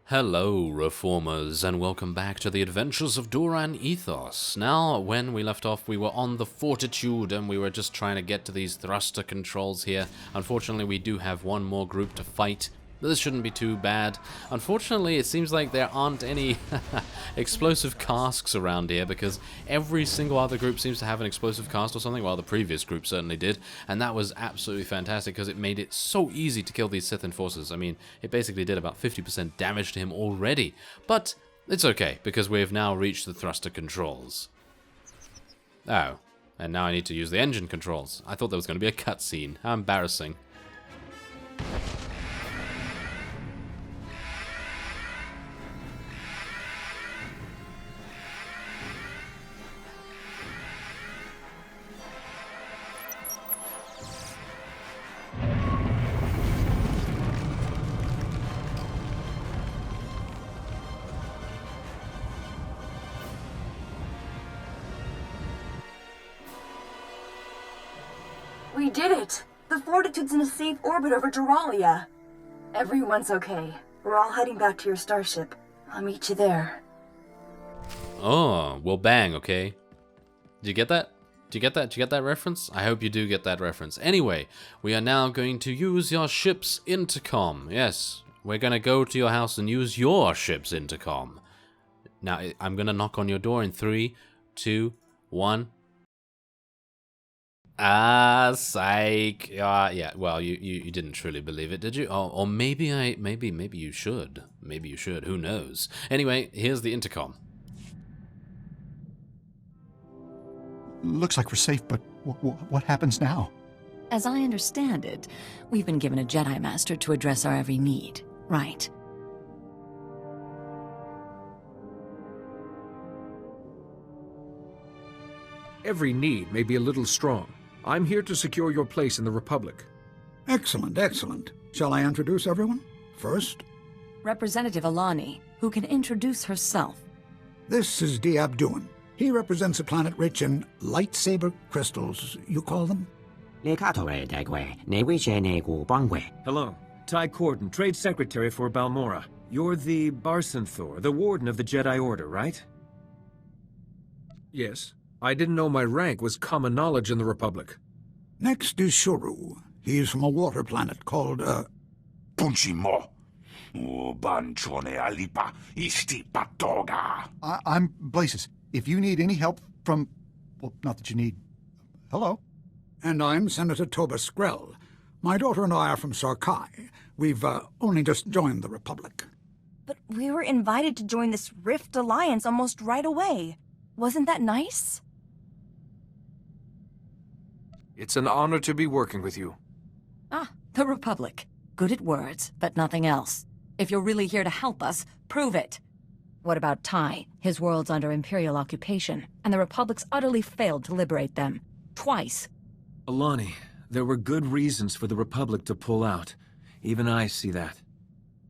Hello, Reformers, and welcome back to the Adventures of Duran Ethos. Now, when we left off, we were on the Fortitude, and we were just trying to get to these thruster controls here. Unfortunately, we do have one more group to fight. This shouldn't be too bad. Unfortunately, it seems like there aren't any explosive casks around here, because every single other group seems to have an explosive cask or something. Well, the previous group certainly did, and that was absolutely fantastic because it made it so easy to kill these Sith enforcers. I mean, it basically did about 50% damage to him already, but it's okay, because we've now reached the thruster controls. Oh, and now I need to use the engine controls. I thought there was going to be a cutscene. How embarrassing. We did it! The Fortitude's in a safe orbit over Duralia. Everyone's okay. We're all heading back to your starship. I'll meet you there. Oh, well bang, okay. Did you get that? Did you get that? Did you get that reference? I hope you do get that reference. Anyway, we are now going to use your ship's intercom. Yes, we're going to go to your house and use your ship's intercom. Now, I'm going to knock on your door in 3, 2, 1... Ah, psych. Yeah, well, you didn't truly believe it, did you? Or maybe maybe you should. Maybe you should, who knows? Anyway, here's the intercom. Looks like we're safe, but what happens now? As I understand it, we've been given a Jedi Master to address our every need, right? Every need may be a little strong. I'm here to secure your place in the Republic. Excellent, excellent. Shall I introduce everyone? First, Representative Alani, who can introduce herself. this is Diabduan. He represents a planet rich in lightsaber crystals, you call them? Hello. Ty Corden, Trade Secretary for Balmorra. You're the SWTOR, the Warden of the Jedi Order, right? Yes. I didn't know my rank was common knowledge in the Republic. Next is Shuru. He's from a water planet called, Punchimo. Banchone alipa isti patoga. I'm Blasis. If you need any help from... Well, not that you need... Hello? And I'm Senator Toba Skrell. My daughter and I are from Sarkai. We've only just joined the Republic. But we were invited to join this Rift Alliance almost right away. Wasn't that nice? It's an honor to be working with you. Ah, the Republic. Good at words, but nothing else. If you're really here to help us, prove it. What about Ty? His world's under Imperial occupation, and the Republic's utterly failed to liberate them. Twice. Alani, there were good reasons for the Republic to pull out. Even I see that.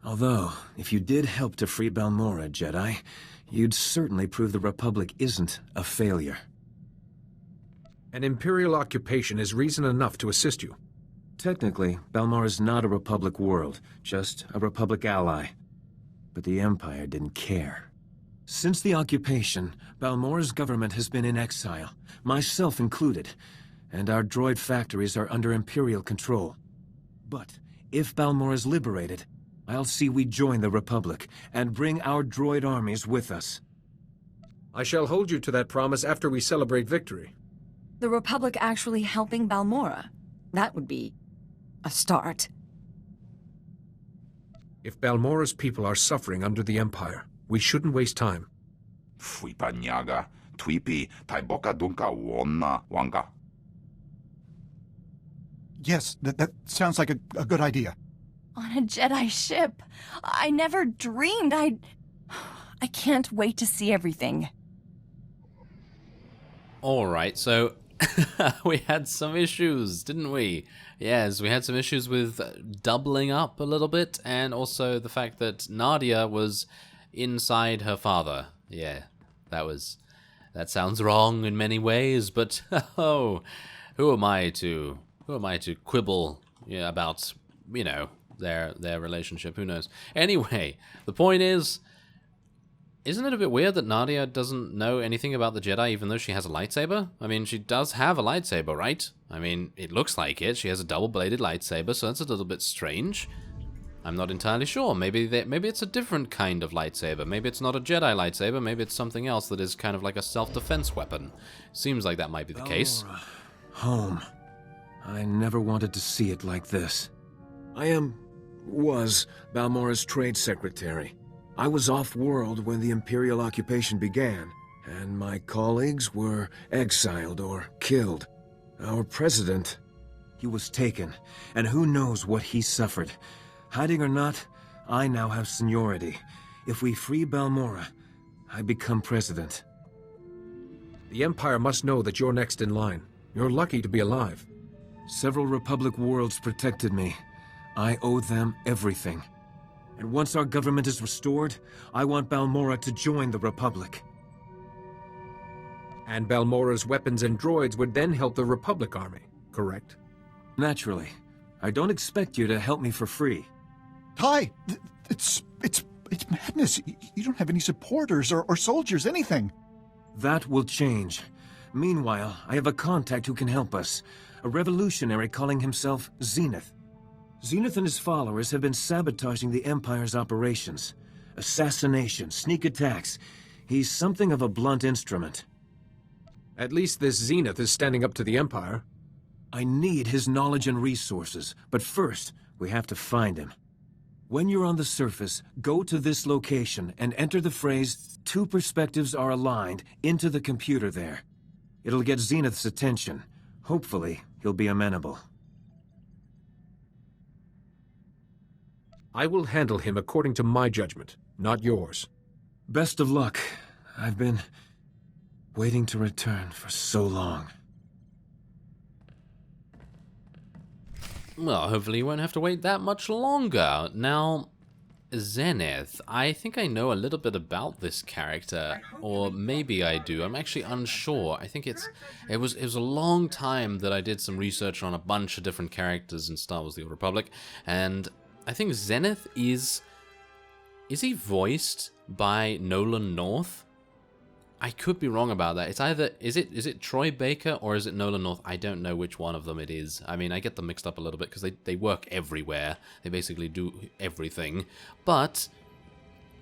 Although, if you did help to free Balmorra, Jedi, you'd certainly prove the Republic isn't a failure. An Imperial occupation is reason enough to assist you. Technically, Balmorra's not a Republic world, just a Republic ally. But the Empire didn't care. Since the occupation, Balmorra's government has been in exile, myself included, and our droid factories are under Imperial control. But if Balmorra's liberated, I'll see we join the Republic and bring our droid armies with us. I shall hold you to that promise after we celebrate victory. The Republic actually helping Balmorra. That would be a start. If Balmorra's people are suffering under the Empire, we shouldn't waste time. Fuipanyaga, Twipi, Taiboka Dunka Wonna Wanga. Yes, that sounds like a good idea. On a Jedi ship. I never dreamed I can't wait to see everything. Alright, so we had some issues, didn't we? Yes, we had some issues with doubling up a little bit, and also the fact that Nadia was inside her father. Yeah, that sounds wrong in many ways, but oh, who am I to quibble about you know, their relationship. Who knows? Anyway, the point is, isn't it a bit weird that Nadia doesn't know anything about the Jedi even though she has a lightsaber? I mean, she does have a lightsaber, right? I mean, it looks like it. She has a double-bladed lightsaber, so that's a little bit strange. I'm not entirely sure. Maybe it's a different kind of lightsaber. Maybe it's not a Jedi lightsaber. Maybe it's something else that is kind of like a self-defense weapon. Seems like that might be the case. Home. I never wanted to see it like this. was Balmorra's trade secretary. I was off-world when the Imperial occupation began, and my colleagues were exiled or killed. Our president, he was taken, and who knows what he suffered. Hiding or not, I now have seniority. If we free Balmorra, I become president. The Empire must know that you're next in line. You're lucky to be alive. Several Republic worlds protected me. I owe them everything. And once our government is restored, I want Balmorra to join the Republic. And Balmorra's weapons and droids would then help the Republic army, correct? Naturally. I don't expect you to help me for free. Ty, it's madness. You don't have any supporters or soldiers, anything. That will change. Meanwhile, I have a contact who can help us. A revolutionary calling himself Zenith. Zenith and his followers have been sabotaging the Empire's operations. Assassination, sneak attacks. He's something of a blunt instrument. At least this Zenith is standing up to the Empire. I need his knowledge and resources, but first, we have to find him. When you're on the surface, go to this location and enter the phrase, "Two perspectives are aligned," into the computer there. It'll get Zenith's attention. Hopefully, he'll be amenable. I will handle him according to my judgment, not yours. Best of luck. I've been waiting to return for so long. Well, hopefully you won't have to wait that much longer. Now, Zenith, I think I know a little bit about this character, or maybe I do. I'm actually unsure. I think it was a long time that I did some research on a bunch of different characters in Star Wars: The Old Republic, and I think Zenith is he voiced by Nolan North? I could be wrong about that. It's either is it Troy Baker or is it Nolan North? I don't know which one of them it is. I mean, I get them mixed up a little bit because they work everywhere. They basically do everything. But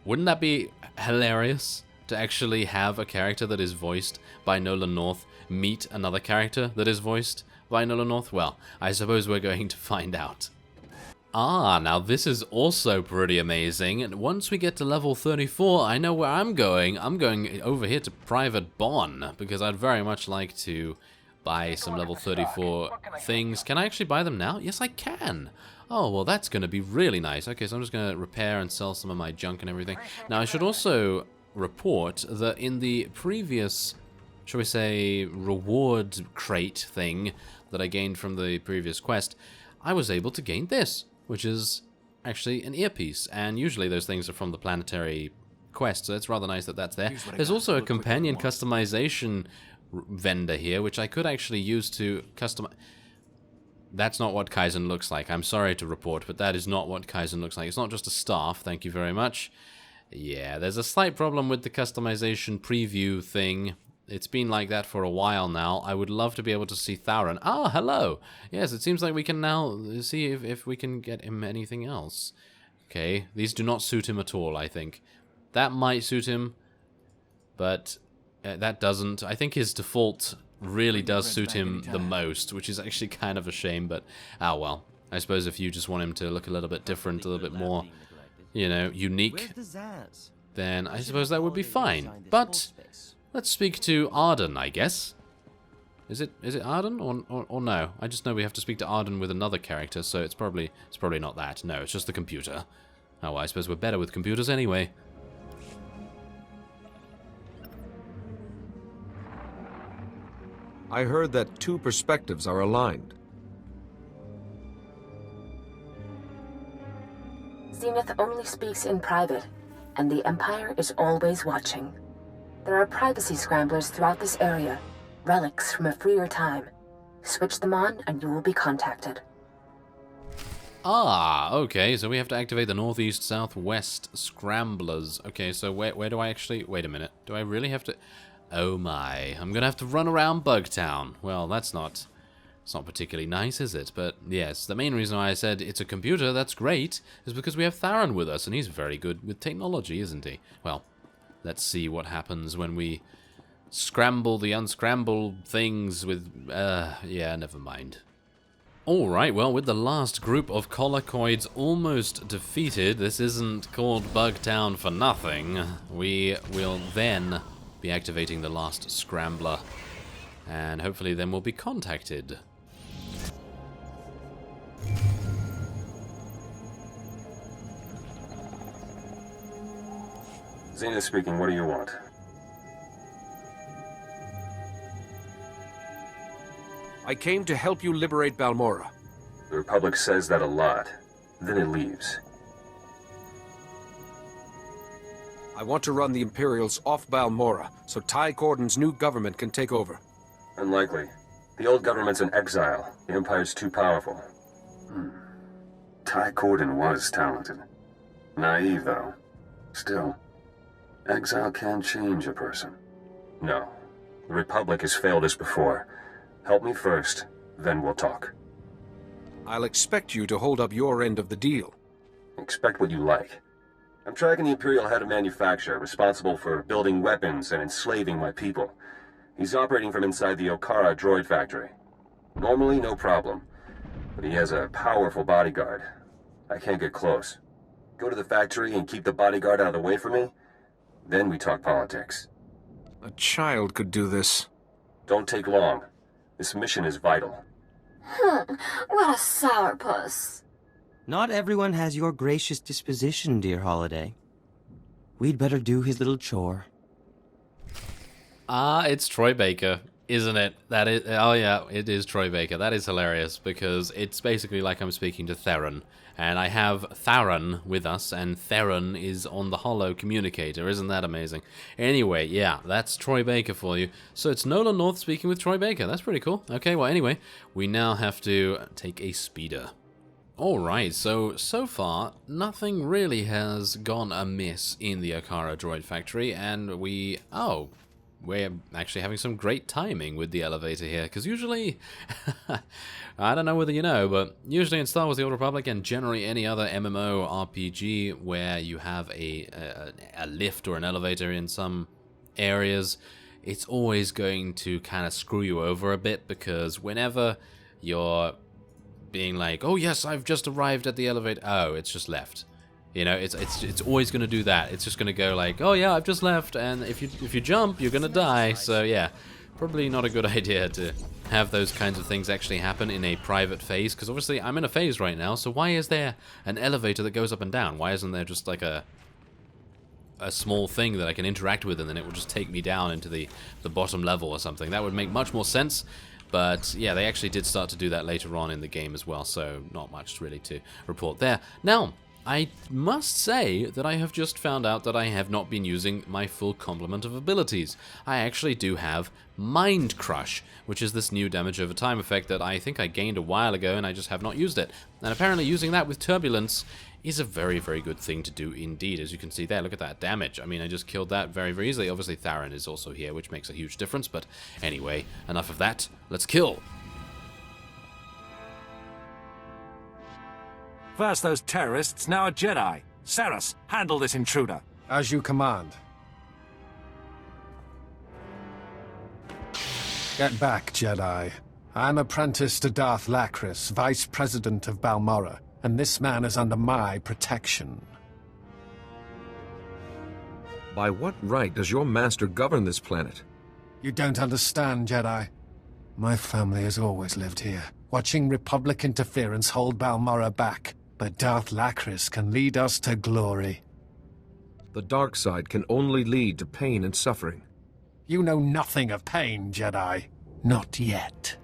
wouldn't that be hilarious to actually have a character that is voiced by Nolan North meet another character that is voiced by Nolan North? Well, I suppose we're going to find out. Ah, now this is also pretty amazing, and once we get to level 34, I know where I'm going. I'm going over here to Private Bon, because I'd very much like to buy some level 34 things. Can I actually buy them now? Yes, I can! Oh, well, that's going to be really nice. Okay, so I'm just going to repair and sell some of my junk and everything. Now, I should also report that in the previous, shall we say, reward crate thing that I gained from the previous quest, I was able to gain this, which is actually an earpiece, and usually those things are from the planetary quest, so it's rather nice that that's there. There's also a companion customization vendor here, which I could actually use to customize. That's not what Kaizen looks like. I'm sorry to report, but that is not what Kaizen looks like. It's not just a staff, thank you very much. Yeah, there's a slight problem with the customization preview thing. It's been like that for a while now. I would love to be able to see Thauron. Ah, hello! Yes, it seems like we can now see if we can get him anything else. Okay, these do not suit him at all, I think. That might suit him, but that doesn't. I think his default really does suit him the most, which is actually kind of a shame, but ah well. I suppose if you just want him to look a little bit different, a little bit more, you know, unique, then I suppose that would be fine. But let's speak to Arden, I guess. Is it Arden or no? I just know we have to speak to Arden with another character, so it's probably not that. No, it's just the computer. Oh, well, I suppose we're better with computers anyway. I heard that two perspectives are aligned. Zenith only speaks in private, and the Empire is always watching. There are privacy scramblers throughout this area, relics from a freer time. Switch them on and you will be contacted. Ah, okay, so we have to activate the northeast, southwest scramblers. Okay, so where do I actually... Wait a minute. Do I really have to... Oh my, I'm gonna have to run around Bugtown. Well, that's not... It's not particularly nice, is it? But yes, the main reason why I said it's a computer that's great is because we have Theron with us, and he's very good with technology, isn't he? Well, let's see what happens when we scramble the unscrambled things with... yeah, never mind. Alright, well, with the last group of collocoids almost defeated, this isn't called Bugtown for nothing. We will then be activating the last scrambler, and hopefully then we'll be contacted. Zenith speaking, what do you want? I came to help you liberate Balmorra. The Republic says that a lot. Then it leaves. I want to run the Imperials off Balmorra, so Ty Gordon's new government can take over. Unlikely. The old government's in exile. The Empire's too powerful. Ty Gordon was talented. Naive, though. Still, exile can change a person. No. The Republic has failed us before. Help me first, then we'll talk. I'll expect you to hold up your end of the deal. Expect what you like. I'm tracking the Imperial head of manufacture, responsible for building weapons and enslaving my people. He's operating from inside the Okara droid factory. Normally, no problem. But he has a powerful bodyguard. I can't get close. Go to the factory and keep the bodyguard out of the way for me? Then we talk politics. A child could do this. Don't take long. This mission is vital. What a sourpuss. Not everyone has your gracious disposition, dear Holiday. We'd better do his little chore. Ah, it's Troy Baker, isn't it? That is... Oh yeah, it is Troy Baker. That is hilarious, because it's basically like I'm speaking to Theron. And I have Theron with us, and Theron is on the holo communicator. Isn't that amazing? Anyway, yeah, that's Troy Baker for you. So it's Nolan North speaking with Troy Baker. That's pretty cool. Okay, well, anyway, we now have to take a speeder. Alright, so far, nothing really has gone amiss in the Okara droid factory, and we're actually having some great timing with the elevator here, because usually, I don't know whether you know, but usually in Star Wars The Old Republic, and generally any other MMO RPG where you have a lift or an elevator in some areas, it's always going to kind of screw you over a bit, because whenever you're being like, oh yes, I've just arrived at the elevator, oh, it's just left. You know, it's always going to do that. It's just going to go like, oh yeah, I've just left, and if you jump, you're going to die. So yeah, probably not a good idea to have those kinds of things actually happen in a private phase, because obviously I'm in a phase right now, so why is there an elevator that goes up and down? Why isn't there just like a small thing that I can interact with, and then it will just take me down into the bottom level or something? That would make much more sense. But yeah, they actually did start to do that later on in the game as well, so not much really to report there. Now, I must say that I have just found out that I have not been using my full complement of abilities. I actually do have Mind Crush, which is this new damage over time effect that I think I gained a while ago and I just have not used it. And apparently using that with Turbulence is a very, very good thing to do indeed. As you can see there, look at that damage. I mean, I just killed that very, very easily. Obviously, Theron is also here, which makes a huge difference. But anyway, enough of that. Let's kill. First those terrorists, now a Jedi. Saras, handle this intruder. As you command. Get back, Jedi. I'm apprentice to Darth Lacris, Vice President of Balmorra, and this man is under my protection. By what right does your master govern this planet? You don't understand, Jedi. My family has always lived here, watching Republic interference hold Balmorra back. But Darth Lacris can lead us to glory. The dark side can only lead to pain and suffering. You know nothing of pain, Jedi. Not yet.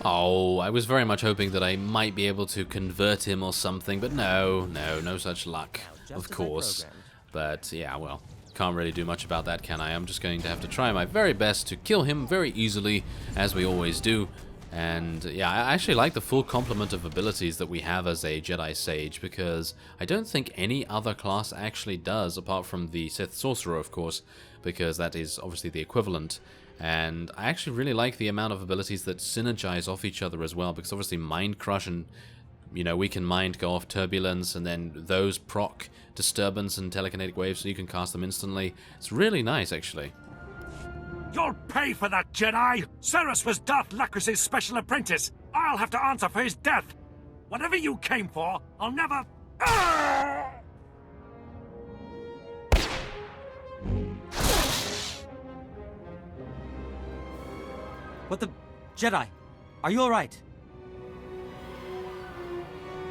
Oh, I was very much hoping that I might be able to convert him or something, but no such luck, of course. But yeah, well, can't really do much about that, can I? I'm just going to have to try my very best to kill him very easily, as we always do. And yeah, I actually like the full complement of abilities that we have as a Jedi Sage, because I don't think any other class actually does, apart from the Sith Sorcerer, of course, because that is obviously the equivalent. And I actually really like the amount of abilities that synergize off each other as well, because obviously Mind Crush and, you know, Weaken Mind go off Turbulence, and then those proc Disturbance and Telekinetic Waves, so you can cast them instantly. It's really nice, actually. You'll pay for that, Jedi! Saras was Darth Lacris's special apprentice! I'll have to answer for his death! Whatever you came for, I'll never... What the... Jedi, are you alright?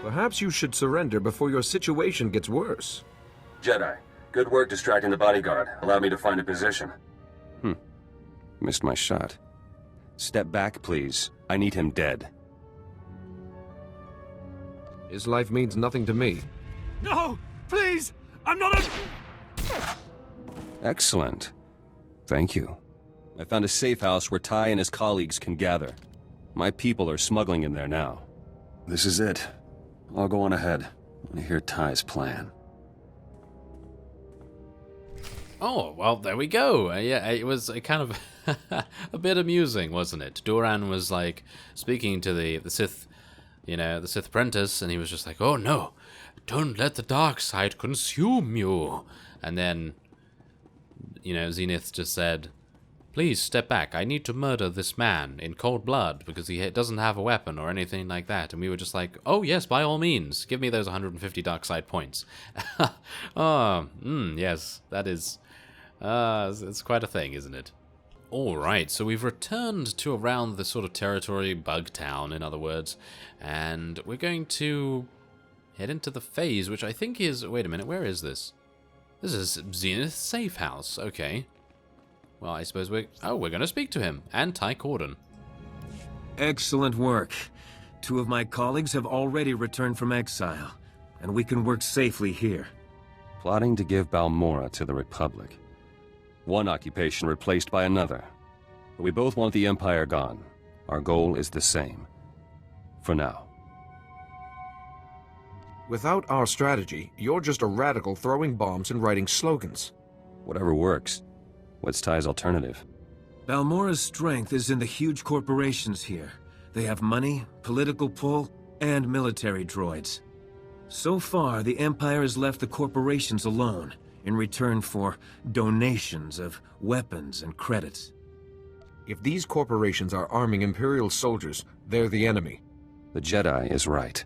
Perhaps you should surrender before your situation gets worse. Jedi, good work distracting the bodyguard. Allow me to find a position. Missed my shot. Step back, please. I need him dead. His life means nothing to me. No! Please! I'm not a... Excellent. Thank you. I found a safe house where Ty and his colleagues can gather. My people are smuggling in there now. This is it. I'll go on ahead. I want to hear Ty's plan. Oh, well, there we go. Yeah, it was a kind of a bit amusing, wasn't it? Duran was like speaking to the Sith, you know, the Sith apprentice, and he was just like, "Oh no, don't let the dark side consume you." And then, you know, Zenith just said, "Please step back. I need to murder this man in cold blood because he doesn't have a weapon or anything like that." And we were just like, "Oh yes, by all means, give me those 150 dark side points." Yes, that is. It's quite a thing, isn't it? Alright, so we've returned to around the sort of territory, Bug Town, in other words, and we're going to head into the phase, which I think is... Wait a minute, where is this? This is Zenith's safe house, okay. Well, I suppose we're going to speak to him, and Ty Corden. Excellent work. 2 of my colleagues have already returned from exile, and we can work safely here. Plotting to give Balmorra to the Republic. One occupation replaced by another. But we both want the Empire gone. Our goal is the same. For now. Without our strategy, you're just a radical throwing bombs and writing slogans. Whatever works. What's Ty's alternative? Balmorra's strength is in the huge corporations here. They have money, political pull, and military droids. So far, the Empire has left the corporations alone, in return for donations of weapons and credits. If these corporations are arming Imperial soldiers, they're the enemy. The Jedi is right.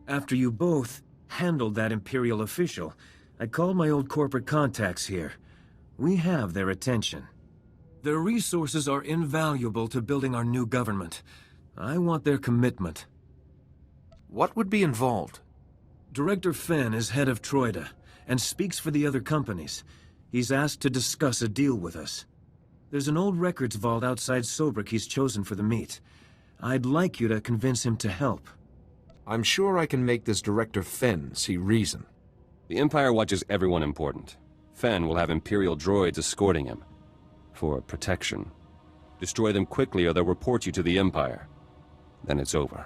After you both handled that Imperial official, I called my old corporate contacts here. We have their attention. Their resources are invaluable to building our new government. I want their commitment. What would be involved? Director Fenn is head of Troida, and speaks for the other companies. He's asked to discuss a deal with us. There's an old records vault outside Sobrik he's chosen for the meet. I'd like you to convince him to help. I'm sure I can make this Director Fenn see reason. The Empire watches everyone important. Fenn will have Imperial droids escorting him. For protection. Destroy them quickly or they'll report you to the Empire. Then it's over.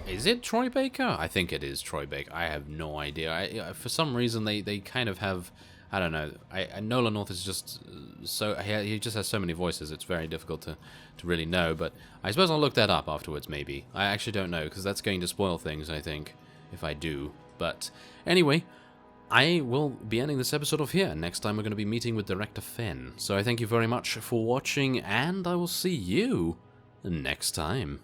Is it Troy Baker? I think it is Troy Baker. I have no idea. For some reason, they kind of have... I don't know. Nolan North is just so... He just has so many voices, it's very difficult to really know. But I suppose I'll look that up afterwards, maybe. I actually don't know, because that's going to spoil things, I think, if I do. But anyway, I will be ending this episode off here. Next time we're going to be meeting with Director Fenn. So I thank you very much for watching, and I will see you next time.